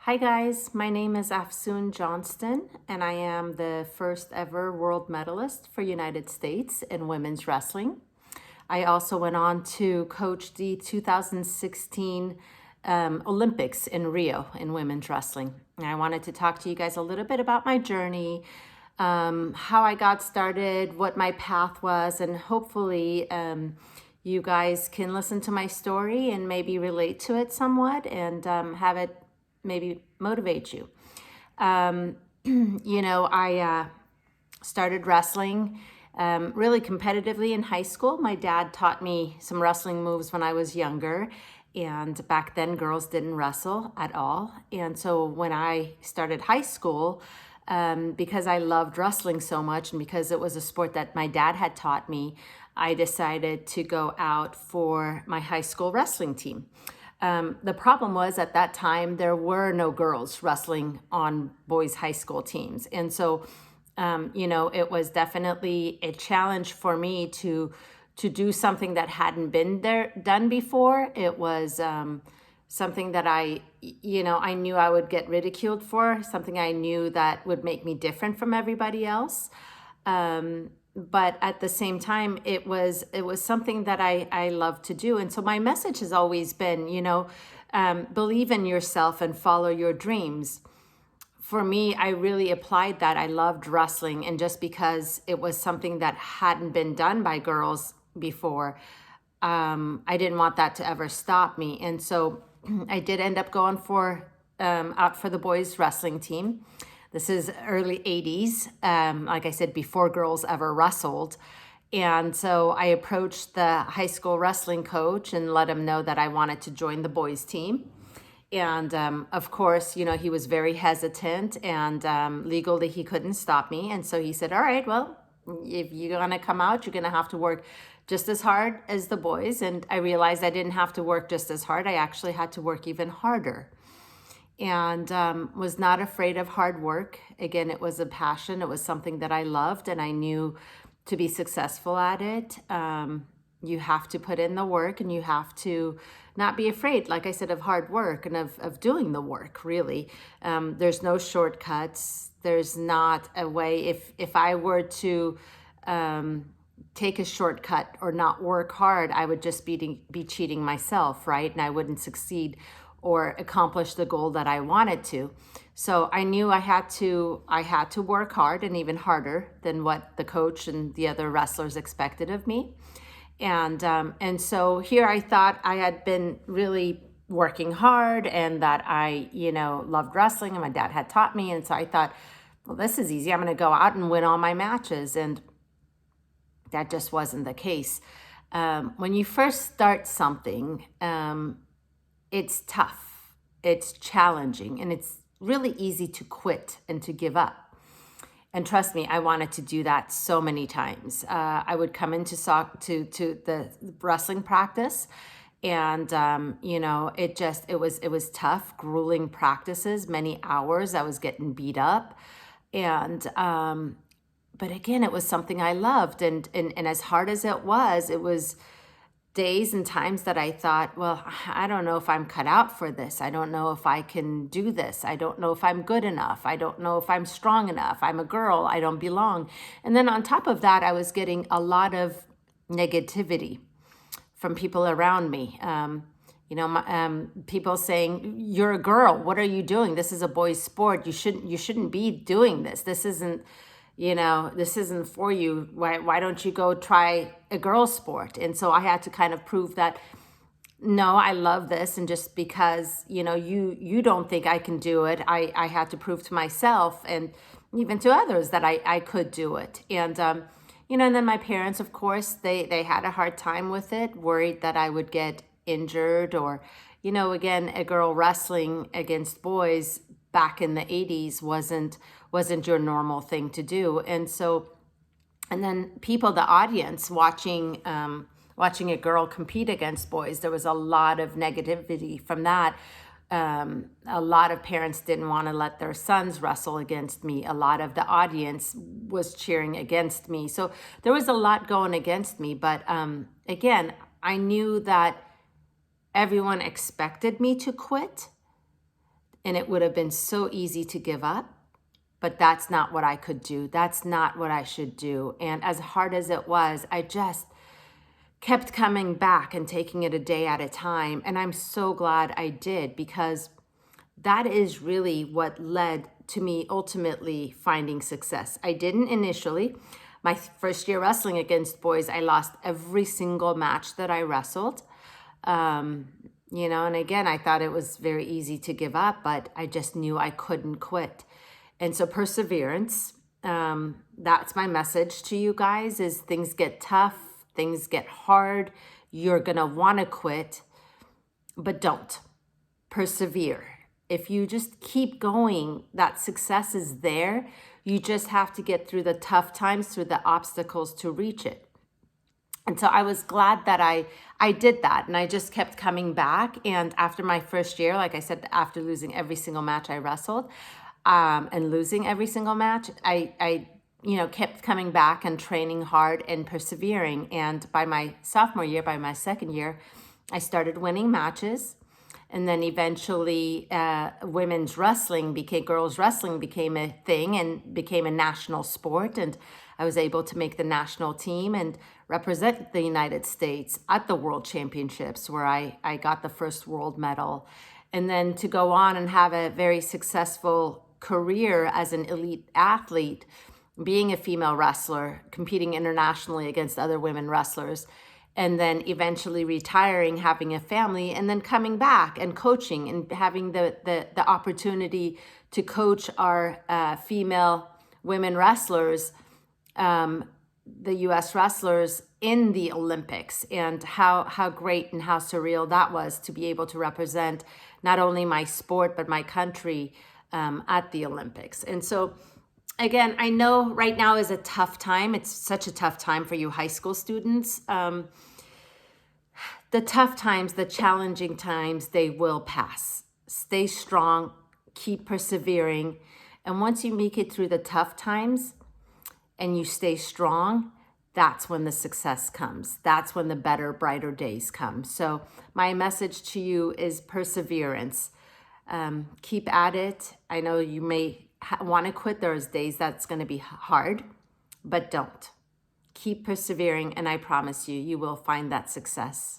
Hi guys, my name is Afsoon Johnston and I am the first ever world medalist for United States in women's wrestling. I also went on to coach the 2016 Olympics in Rio in women's wrestling. And I wanted to talk to you guys a little bit about my journey, how I got started, what my path was, and hopefully you guys can listen to my story and maybe relate to it somewhat and have it maybe motivate you. I started wrestling really competitively in high school. My dad taught me some wrestling moves when I was younger. And back then, girls didn't wrestle at all. And so when I started high school, because I loved wrestling so much and because it was a sport that my dad had taught me, I decided to go out for my high school wrestling team. The problem was at that time, there were no girls wrestling on boys' high school teams. And so, it was definitely a challenge for me to do something that hadn't been done before. It was something that I knew I would get ridiculed for, something I knew that would make me different from everybody else. But at the same time, it was something that I love to do. And so my message has always been, believe in yourself and follow your dreams. For me, I really applied that. I loved wrestling. And just because it was something that hadn't been done by girls before, I didn't want that to ever stop me. And so I did end up going out for the boys wrestling team. This is early 80s, like I said, before girls ever wrestled. And so I approached the high school wrestling coach and let him know that I wanted to join the boys team. And of course, he was very hesitant and legally he couldn't stop me. And so he said, all right, well, if you're going to come out, you're going to have to work just as hard as the boys. And I realized I didn't have to work just as hard. I actually had to work even harder. And was not afraid of hard work. Again, it was a passion. It was something that I loved, and I knew to be successful at it, you have to put in the work, and you have to not be afraid, like I said, of hard work and of doing the work, really. There's no shortcuts. There's not a way. If I were to take a shortcut or not work hard, I would just be cheating myself, right? And I wouldn't succeed or accomplish the goal that I wanted to. So I knew I had to work hard and even harder than what the coach and the other wrestlers expected of me. And so here I thought I had been really working hard and that I, loved wrestling and my dad had taught me. And so I thought, well, this is easy. I'm going to go out and win all my matches. And that just wasn't the case. When you first start something, it's tough, it's challenging, and it's really easy to quit and to give up. And trust me, I wanted to do that so many times. I would come into to the wrestling practice, and it was tough, grueling practices, many hours. I was getting beat up, and but again, it was something I loved, and as hard as it was days and times that I thought, well, I don't know if I'm cut out for this. I don't know if I can do this. I don't know if I'm good enough. I don't know if I'm strong enough. I'm a girl. I don't belong. And then on top of that, I was getting a lot of negativity from people around me. People saying, "You're a girl. What are you doing? This is a boys' sport. You shouldn't be doing this. This isn't." This isn't for you. Why don't you go try a girl's sport? And so I had to kind of prove that, no, I love this. And just because, you don't think I can do it, I had to prove to myself and even to others that I could do it. And, and then my parents, of course, they had a hard time with it, worried that I would get injured or, again, a girl wrestling against boys back in the 80s wasn't your normal thing to do. And then people, the audience watching a girl compete against boys, there was a lot of negativity from that. A lot of parents didn't want to let their sons wrestle against me. A lot of the audience was cheering against me. So there was a lot going against me. But again, I knew that everyone expected me to quit. and it would have been so easy to give up, but that's not what I could do. That's not what I should do. And as hard as it was, I just kept coming back and taking it a day at a time. And I'm so glad I did, because that is really what led to me ultimately finding success. I didn't initially. My first year wrestling against boys, I lost every single match that I wrestled. And again, I thought it was very easy to give up, but I just knew I couldn't quit. And so perseverance, that's my message to you guys, is things get tough, things get hard. You're going to want to quit, but don't. Persevere. If you just keep going, that success is there. You just have to get through the tough times, through the obstacles to reach it. And so I was glad that I did that, and I just kept coming back. And after my first year, like I said, after losing every single match I wrestled, and losing every single match, I kept coming back and training hard and persevering. And by my sophomore year, by my second year, I started winning matches. And then eventually girls wrestling became a thing and became a national sport. And I was able to make the national team and represent the United States at the World Championships, where I got the first world medal. And then to go on and have a very successful career as an elite athlete, being a female wrestler, competing internationally against other women wrestlers, and then eventually retiring, having a family, and then coming back and coaching and having the opportunity to coach our female women wrestlers, the U.S. wrestlers in the Olympics, and how great and how surreal that was to be able to represent not only my sport, but my country at the Olympics. And so, again, I know right now is a tough time. It's such a tough time for you high school students. The tough times, the challenging times, they will pass. Stay strong, keep persevering. And once you make it through the tough times and you stay strong, that's when the success comes. That's when the better, brighter days come. So my message to you is perseverance. Keep at it. I know you may want to quit. There's days that's going to be hard, but don't. Keep persevering, and I promise you, you will find that success.